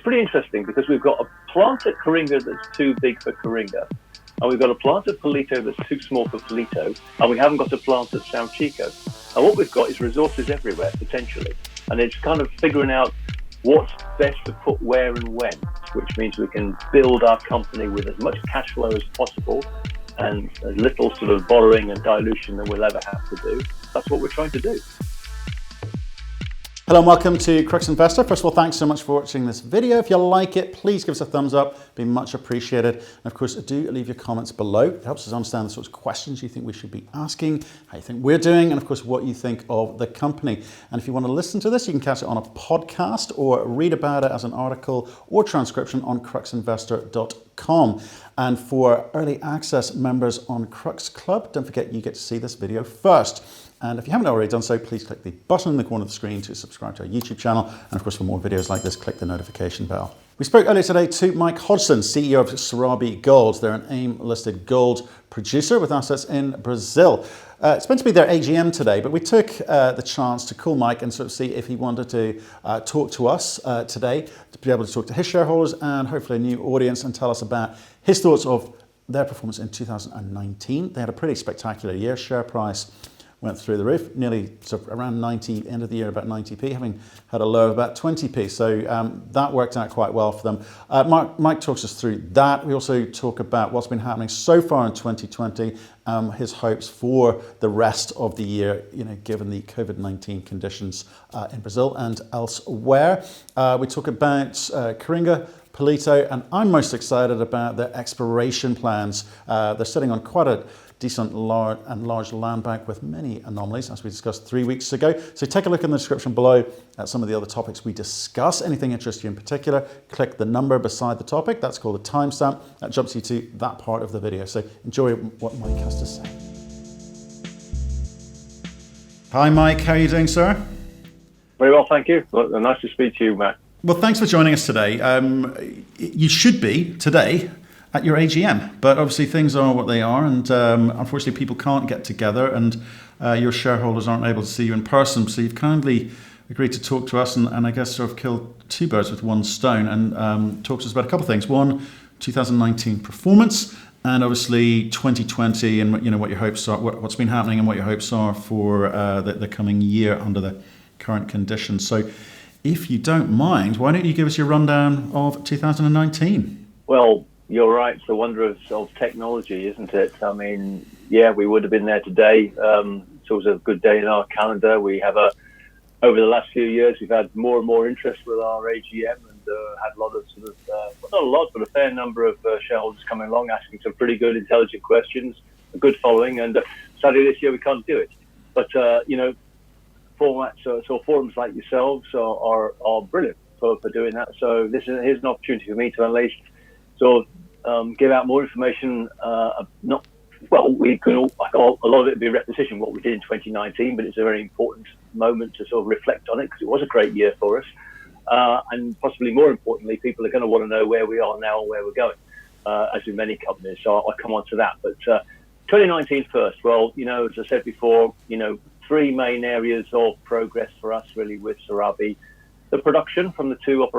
pretty interesting because we've got a plant at Coringa that's too big for Coringa, and we've got a plant at Palito that's too small for Palito, and we haven't got a plant at Sao Chico. And what we've got is resources everywhere, potentially. And it's kind of figuring out what's best to put where and when, which means we can build our company with as much cash flow as possible and as little sort of borrowing and dilution that we'll ever have to do. That's what we're trying to do. Hello and welcome to Crux Investor. First of all, thanks so much for watching this video. If you like it, please give us a thumbs up. It'd be much appreciated. And of course, do leave your comments below. It helps us understand the sorts of questions you think we should be asking, how you think we're doing, and of course, what you think of the company. And if you want to listen to this, you can catch it on a podcast or read about it as an article or transcription on cruxinvestor.com. And for early access members on Crux Club, don't forget you get to see this video first. And if you haven't already done so, please click the button in the corner of the screen to subscribe to our YouTube channel. And of course, for more videos like this, click the notification bell. We spoke earlier today to Mike Hodgson, CEO of Serabi Gold. They're an AIM-listed gold producer with assets in Brazil. It's meant to be their AGM today, but we took the chance to call Mike and sort of see if he wanted to talk to us today, to be able to talk to his shareholders and hopefully a new audience and tell us about his thoughts of their performance in 2019. They had a pretty spectacular year. Share price went through the roof, nearly sort of around 90, end of the year about 90p, having had a low of about 20p. So that worked out quite well for them. Mike talks us through that. We also talk about what's been happening so far in 2020, his hopes for the rest of the year, given the COVID-19 conditions in Brazil and elsewhere. We talk about Coringa, Palito, and I'm most excited about their exploration plans. They're sitting on quite a decent large land bank with many anomalies, as we discussed 3 weeks ago. So take a look in the description below at some of the other topics we discuss. Anything interests you in particular, click the number beside the topic. That's called a timestamp. That jumps you to that part of the video. So enjoy what Mike has to say. Hi, Mike. How are you doing, sir? Very well, thank you. Well, nice to speak to you, Matt. Well, thanks for joining us today. You should be today at your AGM, but obviously things are what they are, and unfortunately people can't get together, and your shareholders aren't able to see you in person, so you've kindly agreed to talk to us and I guess sort of kill two birds with one stone and talk to us about a couple of things. One, 2019 performance, and obviously 2020 and what your hopes are, what's been happening and what your hopes are for the coming year under the current conditions. So if you don't mind, why don't you give us your rundown of 2019? Well, you're right. It's the wonder of technology, isn't it? I mean, yeah, we would have been there today. It's always a good day in our calendar. We have over the last few years, we've had more and more interest with our AGM and had a lot of not a lot, but a fair number of shareholders coming along asking some pretty good, intelligent questions, a good following. And sadly this year we can't do it. But, formats, so forums like yourselves are brilliant for doing that. So here's an opportunity for me to at least give out more information. We could a lot of it would be a repetition of what we did in 2019, but it's a very important moment to sort of reflect on it because it was a great year for us. And possibly more importantly, people are going to want to know where we are now and where we're going, as with many companies. So I'll come on to that. But 2019 first. Well, as I said before, three main areas of progress for us really with Serabi. The production from the two ore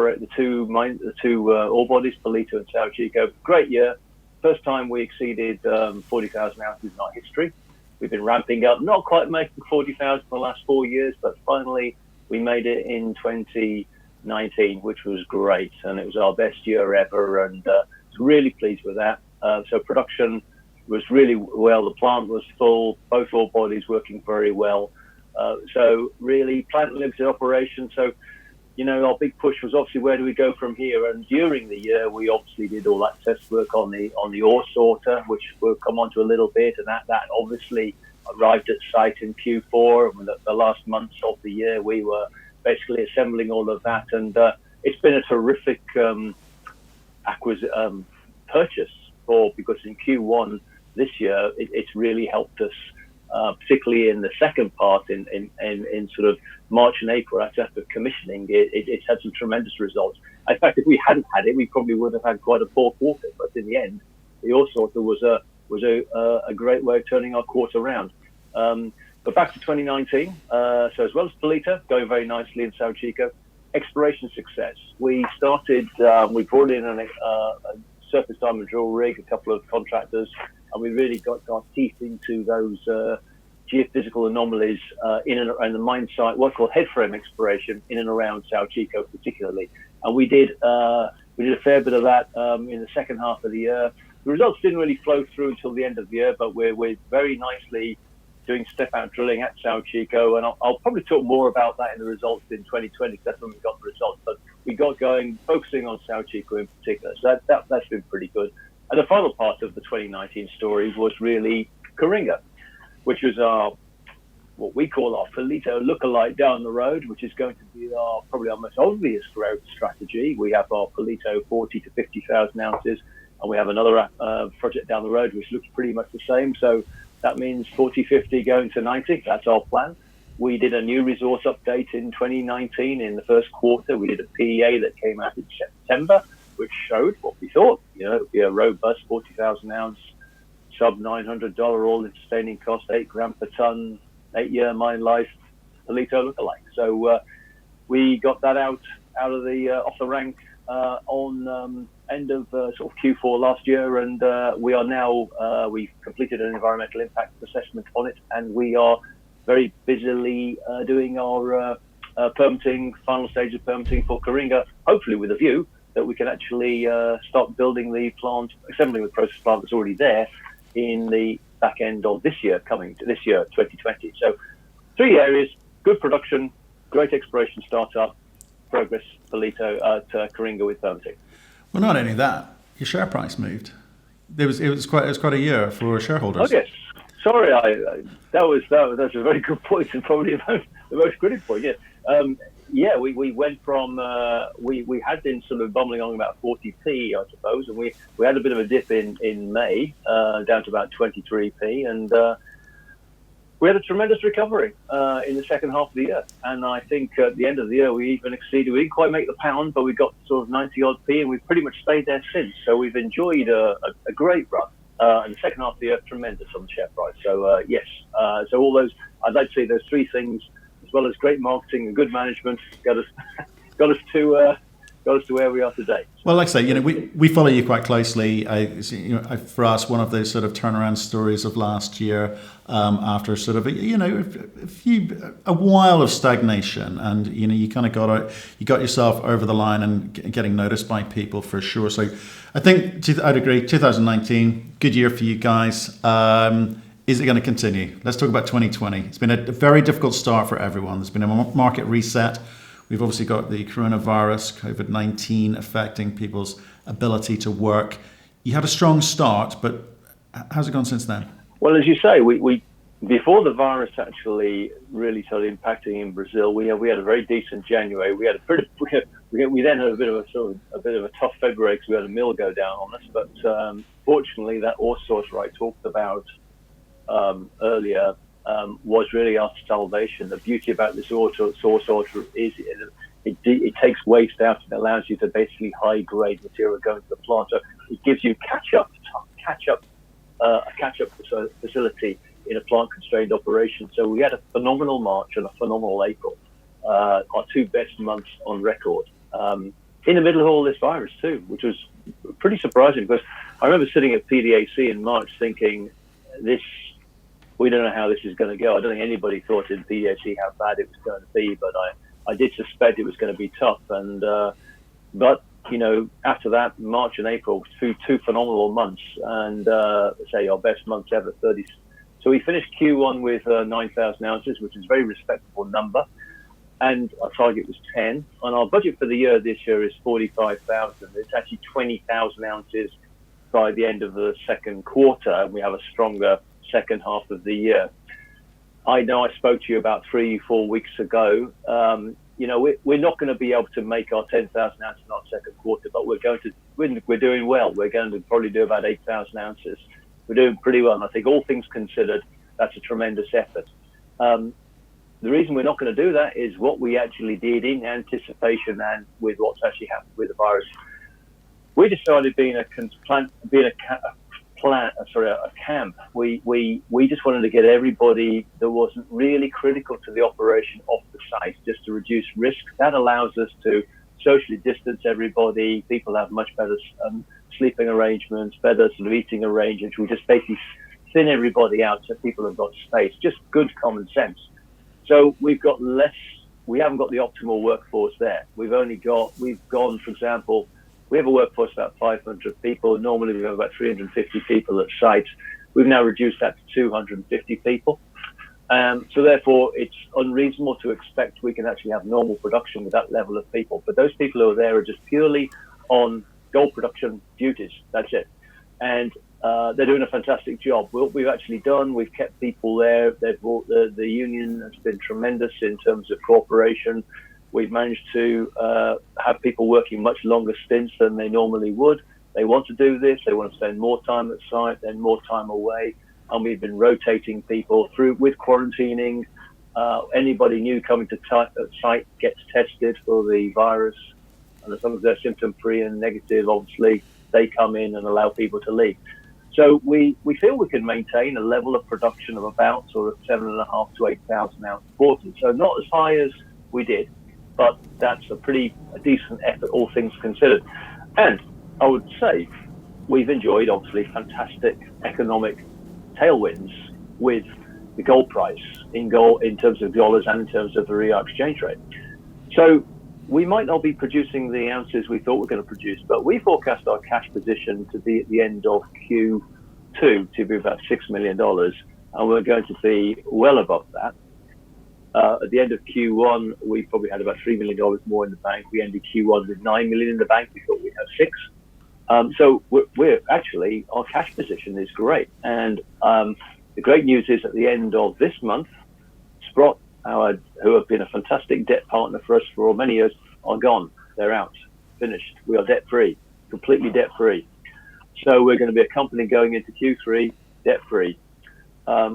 bodies, Palito and Sao Chico. Great year. First time we exceeded 40,000 ounces in our history. We've been ramping up, not quite making 40,000 for the last 4 years, but finally we made it in 2019, which was great. And it was our best year ever. And really pleased with that. So production was really well. The plant was full, both ore bodies working very well. So really plant limited operation. So our big push was obviously where do we go from here? And during the year, we obviously did all that test work on the ore sorter, which we'll come on to a little bit. And that obviously arrived at site in Q4. And the last months of the year, we were basically assembling all of that. And it's been a terrific purchase because in Q1 this year, it's really helped us. Particularly in the second part in sort of March and April after commissioning, it's had some tremendous results. In fact, if we hadn't had it, we probably would have had quite a poor quarter. But in the end, the ore sorter was a great way of turning our quarter around. But back to 2019. So as well as Palito going very nicely in Sao Chico, exploration success. We started, we brought in a surface diamond drill rig, a couple of contractors, and we really got our teeth into those geophysical anomalies in and around the mine site, what's called headframe exploration in and around Sao Chico particularly. And we did a fair bit of that in the second half of the year. The results didn't really flow through until the end of the year, but we're very nicely doing step-out drilling at Sao Chico, and I'll probably talk more about that in the results in 2020, because that's when we got the results. But we got going, focusing on Sao Chico in particular, so that's been pretty good. And the final part of the 2019 story was really Coringa, which was what we call our Palito lookalike down the road, which is going to be probably our most obvious growth strategy. We have our Palito 40 to 50,000 ounces, and we have another project down the road which looks pretty much the same. So that means 40, 50 going to 90. That's our plan. We did a new resource update in 2019 in the first quarter. We did a PEA that came out in September, which showed what we thought. It would be a robust 40,000 ounce, sub $900 all-in sustaining cost, 8 gram per ton, 8-year mine life, Palito lookalike. So we got that out of the off the rank on end of sort of Q4 last year, and we are now we've completed an environmental impact assessment on it, and we are very busily doing our permitting, final stage of permitting for Coringa, hopefully with a view that we can actually start building the plant, assembling the process plant that's already there in the back end of this year, 2020. So 3 areas: good production, great exploration startup, progress Palito at Coringa with permitting. Well, not only that, your share price moved. It was quite a year for shareholders. Oh yes, sorry, that's a very good point, and probably the most critical point. Yeah, we went from we had been sort of bumbling on about 40p, I suppose, and we had a bit of a dip in May down to about 23p, and we had a tremendous recovery in the second half of the year. And I think at the end of the year, we even exceeded. We didn't quite make the pound, but we got sort of 90 odd p, and we've pretty much stayed there since. So we've enjoyed a great run. And the second half of the year, tremendous on the share price. So yes, so all those, I'd like to say those 3 things, as well as great marketing and good management, got us to where we are today. Well, like I say, we follow you quite closely. For us, one of those sort of turnaround stories of last year, after sort of a while of stagnation, and you kind of got yourself over the line and getting noticed by people for sure. So I think I'd agree. 2019, good year for you guys. Is it going to continue? Let's talk about 2020. It's been a very difficult start for everyone. There's been a market reset. We've obviously got the coronavirus, COVID-19, affecting people's ability to work. You had a strong start, but how's it gone since then? Well, as you say, we before the virus actually really started impacting in Brazil, we had a very decent January. We then had a bit of a tough February because we had a mill go down on us. But fortunately, that ore source I talked about earlier was really our salvation. The beauty about this ore source is it takes waste out and allows you to basically high grade material going to the plant. So it gives you a catch-up facility in a plant-constrained operation. So we had a phenomenal March and a phenomenal April, our 2 best months on record, in the middle of all this virus too, which was pretty surprising, because I remember sitting at PDAC in March thinking, we don't know how this is going to go. I don't think anybody thought in PDAC how bad it was going to be, but I did suspect it was going to be tough. And but after that, March and April, two phenomenal months, and say our best months ever, 30. So we finished Q1 with 9,000 ounces, which is a very respectable number, and our target was 10. And our budget for the year this year is 45,000. It's actually 20,000 ounces by the end of the second quarter, and we have a stronger second half of the year. I know I spoke to you about 3-4 weeks ago. We're not going to be able to make our 10,000 ounces in our second quarter, but we're doing well. We're going to probably do about 8,000 ounces. We're doing pretty well, and I think all things considered, that's a tremendous effort. The reason we're not going to do that is what we actually did in anticipation and with what's actually happened with the virus. We decided being a a camp. We just wanted to get everybody that wasn't really critical to the operation off the site, just to reduce risk. That allows us to socially distance everybody. People have much better sleeping arrangements, better sort of eating arrangements. We just basically thin everybody out so people have got space. Just good common sense. So we haven't got the optimal workforce there. We've gone, for example, we have a workforce of about 500 people. Normally we have about 350 people at site. We've now reduced that to 250 people. So therefore it's unreasonable to expect we can actually have normal production with that level of people. But those people who are there are just purely on gold production duties. That's it. And they're doing a fantastic job. What we've actually done, we've kept people there. They've brought the union has been tremendous in terms of cooperation. We've managed to have people working much longer stints than they normally would. They want to do this. They want to spend more time at site, then more time away. And we've been rotating people through with quarantining. Anybody new coming to site gets tested for the virus. And as long as they're symptom-free and negative, obviously, they come in and allow people to leave. So we feel we can maintain a level of production of about sort of 7,500 to 8,000 ounce quarters. So not as high as we did, but that's a decent effort, all things considered. And I would say we've enjoyed, obviously, fantastic economic tailwinds with the gold price in terms of dollars and in terms of the real exchange rate. So we might not be producing the ounces we thought we were going to produce, but we forecast our cash position to be at the end of Q2 to be about $6 million, and we're going to be well above that. At the end of Q1, we probably had about $3 million more in the bank. We ended Q1 with $9 million in the bank. We thought we'd have $6. So we're actually, our cash position is great. And the great news is at the end of this month, Sprott, who have been a fantastic debt partner for us for many years, are gone. They're out, finished. We are debt-free, completely debt-free. So we're going to be a company going into Q3 debt-free.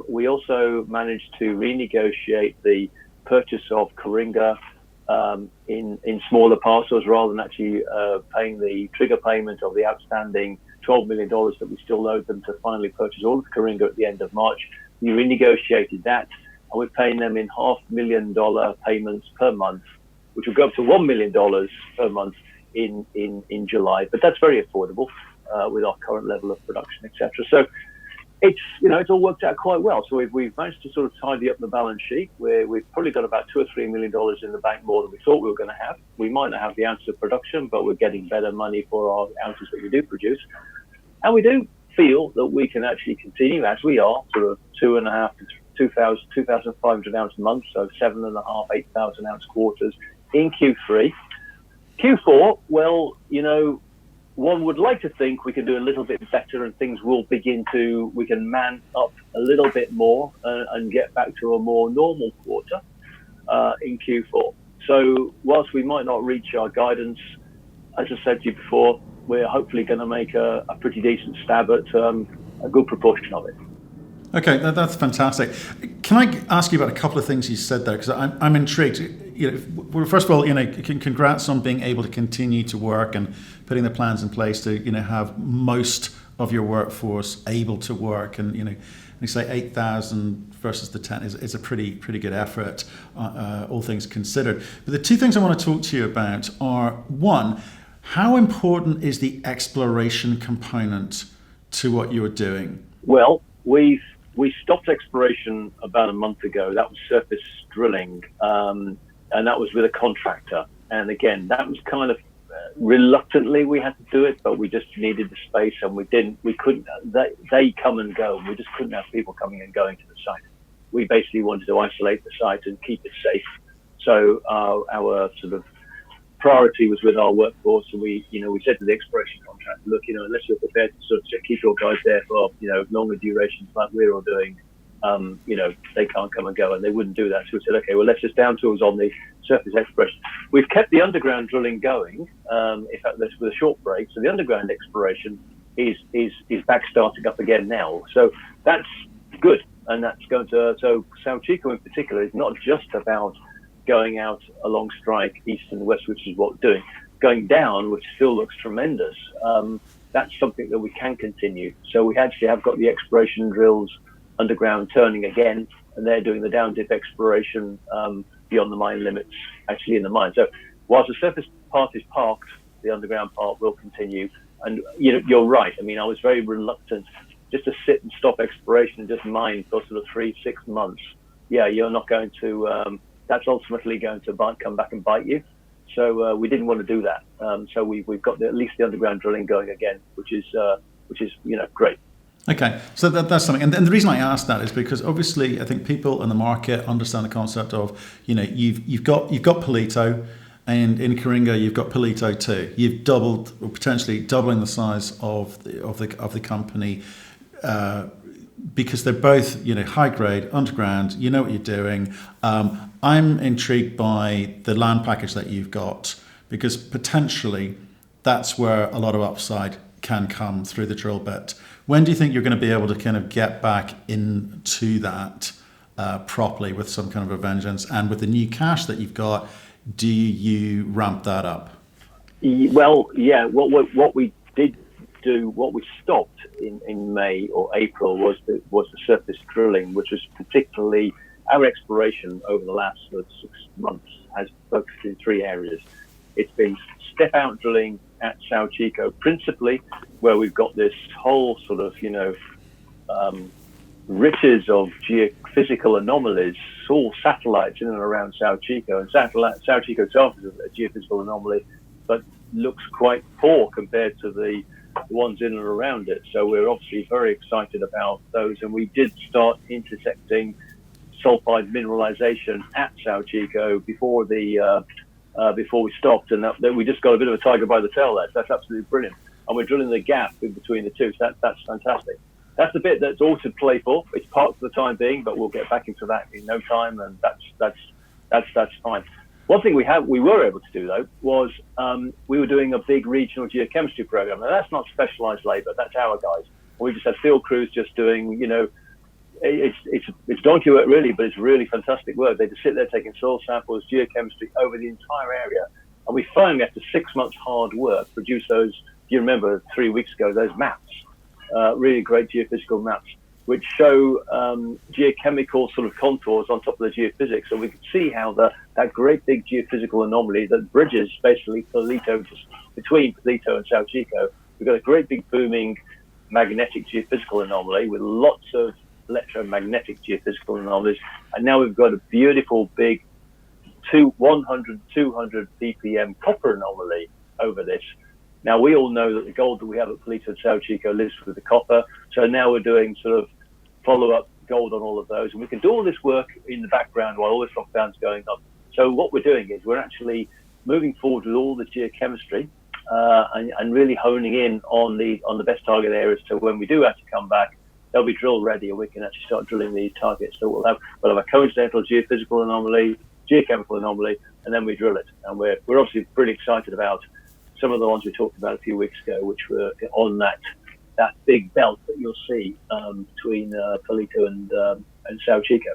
We also managed to renegotiate the purchase of Coringa in smaller parcels rather than actually paying the trigger payment of the outstanding $12 million that we still owed them to finally purchase all of Coringa at the end of March. We renegotiated that. And we're paying them in $500,000 payments per month, which will go up to $1 million per month in July. But that's very affordable with our current level of production, etc. So it's all worked out quite well. So we've managed to sort of tidy up the balance sheet where we've probably got about $2 or $3 million in the bank more than we thought we were going to have. We might not have the ounces of production, but we're getting better money for our ounces that we do produce. And we do feel that we can actually continue as we are, sort of 2.5 to 2,500 ounce months, so 7,500, 8,000 ounce quarters in Q3. Q4, well, one would like to think we can do a little bit better and things will we can man up a little bit more and get back to a more normal quarter in Q4. So whilst we might not reach our guidance, as I said to you before, we're hopefully going to make a pretty decent stab at a good proportion of it. Okay, that's fantastic. Can I ask you about a couple of things you said there? Because I'm intrigued. First of all, congrats on being able to continue to work and putting the plans in place to, have most of your workforce able to work. And you say 8,000 versus the 10 is a pretty good effort, all things considered. But the two things I want to talk to you about are, one, how important is the exploration component to what you're doing? Well, we stopped exploration about a month ago. That was surface drilling, and that was with a contractor. And again, that was kind of reluctantly we had to do it, but we just needed the space, and we couldn't. They come and go, and we just couldn't have people coming and going to the site. We basically wanted to isolate the site and keep it safe. So our sort of priority was with our workforce, and we said to the exploration contractor, look, unless you're prepared to sort of keep your guys there for longer durations like we're all doing, they can't come and go, and they wouldn't do that. So we said, okay, well, let's just down tools on the surface exploration. We've kept the underground drilling going. In fact, this with a short break. So the underground exploration is back starting up again now. So that's good, and that's going to. So Sao Chico in particular is not just about going out along strike east and west, which is what we're doing. going down, which still looks tremendous, that's something that we can continue. So we actually have got the exploration drills underground turning again, and they're doing the down dip exploration beyond the mine limits, actually in the mine. So whilst the surface part is parked, the underground part will continue. And you're right. I mean, I was very reluctant just to sit and stop exploration and just mine for sort of 3-6 months. Yeah, you're not going to. That's ultimately going to come back and bite you. So we didn't want to do that. So we've got at least the underground drilling going again, which is great. Okay, so that's something, and the reason I asked that is because obviously I think people in the market understand the concept of you've got Palito, and in Coringa you've got Palito too. You've doubled, or potentially doubling the size of the company because they're both high grade, underground. You know what you're doing. I'm intrigued by the land package that you've got because potentially that's where a lot of upside can come through the drill bit. When do you think you're going to be able to kind of get back into that properly with some kind of a vengeance? And with the new cash that you've got, do you ramp that up? Well, yeah. What we did do, what we stopped in May or April was the surface drilling, which was particularly our exploration over the last 6 months has focused in 3 areas. It's been step out drilling at Sao Chico, principally, where we've got this whole sort of, riches of geophysical anomalies, all satellites in and around Sao Chico. And Sao Chico itself is a geophysical anomaly, but looks quite poor compared to the ones in and around it. So we're obviously very excited about those. And we did start intersecting sulfide mineralization at Sao Chico before we stopped, and that we just got a bit of a tiger by the tail there. So that's absolutely brilliant, and we're drilling the gap in between the two. So that's fantastic. That's the bit that's all to play for. It's parked for the time being, but we'll get back into that in no time, and that's fine. One thing we were able to do though was we were doing a big regional geochemistry program. Now that's not specialized labor. That's our guys. We just had field crews just doing it's donkey work really, but it's really fantastic work. They just sit there taking soil samples, geochemistry over the entire area. And we finally, after 6 months hard work, produced those, do you remember 3 weeks ago, those maps, really great geophysical maps, which show geochemical sort of contours on top of the geophysics. So we can see how that great big geophysical anomaly that bridges basically Palito, just between Palito and Sao Chico. We've got a great big booming magnetic geophysical anomaly with lots of electromagnetic geophysical anomalies, and now we've got a beautiful big 100, 200 ppm copper anomaly over this. Now we all know that the gold that we have at Palito and Sao Chico lives with the copper, so now we're doing sort of follow-up gold on all of those, and we can do all this work in the background while all this lockdown's going on. So what we're doing is we're actually moving forward with all the geochemistry and really honing in on the best target areas, so when we do have to come back, they'll be drill ready, and we can actually start drilling these targets. So we'll have a coincidental geophysical anomaly, geochemical anomaly, and then we drill it. And we're obviously pretty excited about some of the ones we talked about a few weeks ago, which were on that big belt that you'll see between Palito and Sao Chico.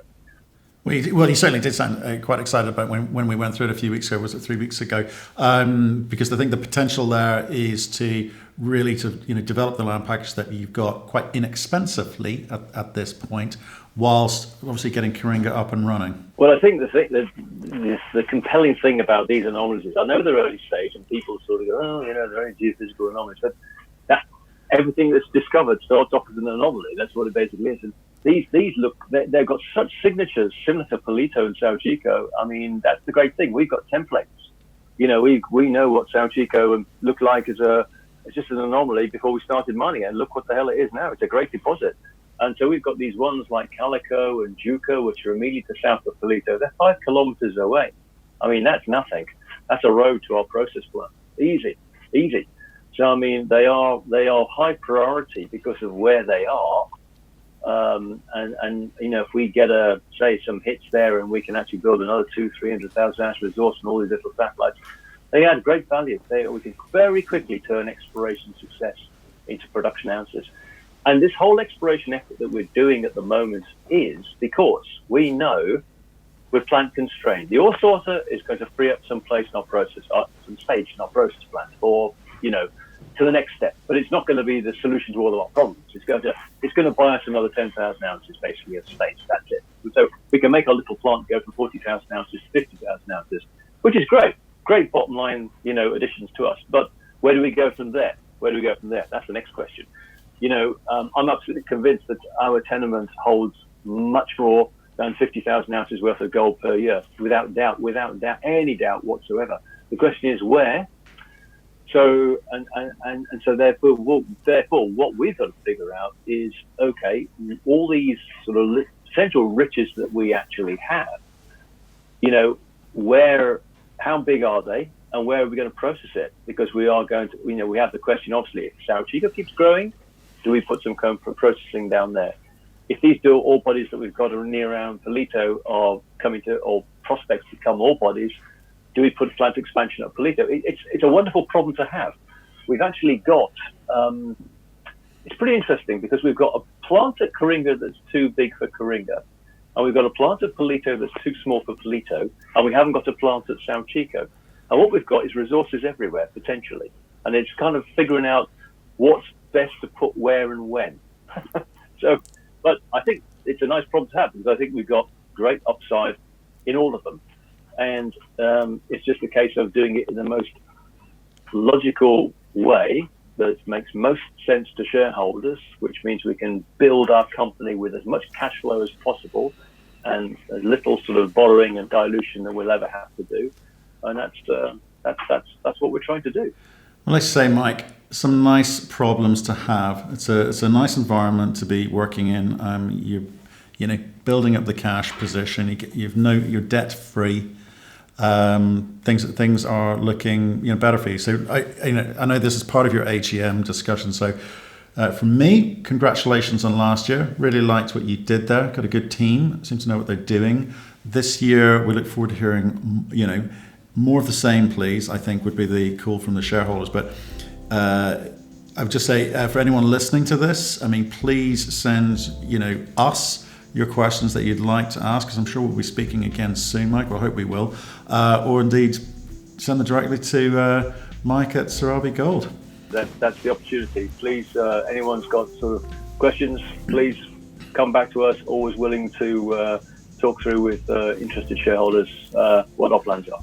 Well, you certainly did sound quite excited about when we went through it a few weeks ago. Was it 3 weeks ago? Because I think the potential there is to really develop the land package that you've got quite inexpensively at this point, whilst obviously getting Coringa up and running. Well, I think the compelling thing about these anomalies is I know they're early stage and people sort of go, they're only geophysical anomalies, but that everything that's discovered starts off as an anomaly. That's what it basically is. And these look, they've got such signatures similar to Palito and Sao Chico. I mean, that's the great thing. We've got templates. We know what Sao Chico looked like as it's just an anomaly before we started mining, and look what the hell it is now. It's a great deposit. And so we've got these ones like Calico and Juca, which are immediately to south of Palito. They're 5 kilometers away. I mean, that's nothing. That's a road to our process plant. Easy. So, I mean, they are high priority because of where they are. And if we get some hits there and we can actually build another 200,000-300,000 ounce resource and all these little satellites, they add great value. We can very quickly turn exploration success into production ounces. And this whole exploration effort that we're doing at the moment is because we know we're plant constrained. The ore sorter is going to free up some place in our process, some space in our process plant for, to the next step. But it's not going to be the solution to all of our problems. It's going to buy us another 10,000 ounces basically of space. That's it. So we can make our little plant go from 40,000 ounces to 50,000 ounces, which is great. Great bottom line, additions to us. But where do we go from there? That's the next question. I'm absolutely convinced that our tenement holds much more than 50,000 ounces worth of gold per year, without doubt, any doubt whatsoever. The question is where. So so therefore, what we've got to figure out is, okay, all these sort of central riches that we actually have, how big are they, and where are we going to process it? Because we are going to, we have the question, obviously, if Sao Chico keeps growing, do we put some processing down there? If these dual ore bodies that we've got near around Palito are coming to, or prospects become ore bodies, do we put plant expansion at Palito? It's a wonderful problem to have. We've actually got, it's pretty interesting because we've got a plant at Coringa that's too big for Coringa, and we've got a plant at Palito that's too small for Palito, and we haven't got a plant at Sao Chico. And what we've got is resources everywhere, potentially. And it's kind of figuring out what's best to put where and when. But I think it's a nice problem to have, because I think we've got great upside in all of them. And it's just a case of doing it in the most logical way that makes most sense to shareholders, which means we can build our company with as much cash flow as possible and as little sort of borrowing and dilution that we'll ever have to do. And that's what we're trying to do. Well, let's say, Mike, some nice problems to have. It's a nice environment to be working in. You're building up the cash position. You're debt free. Things are looking better for you. So I know this is part of your AGM discussion. So for me, congratulations on last year. Really liked what you did there. Got a good team. Seem to know what they're doing. This year we look forward to hearing more of the same, please. I think would be the call from the shareholders. But I would just say for anyone listening to this, please send us your questions that you'd like to ask, because I'm sure we'll be speaking again soon, Mike. Well, I hope we will. Or indeed, send them directly to Mike at Serabi Gold. That's the opportunity. Please, anyone's got sort of questions, please come back to us. Always willing to talk through with interested shareholders what our plans are.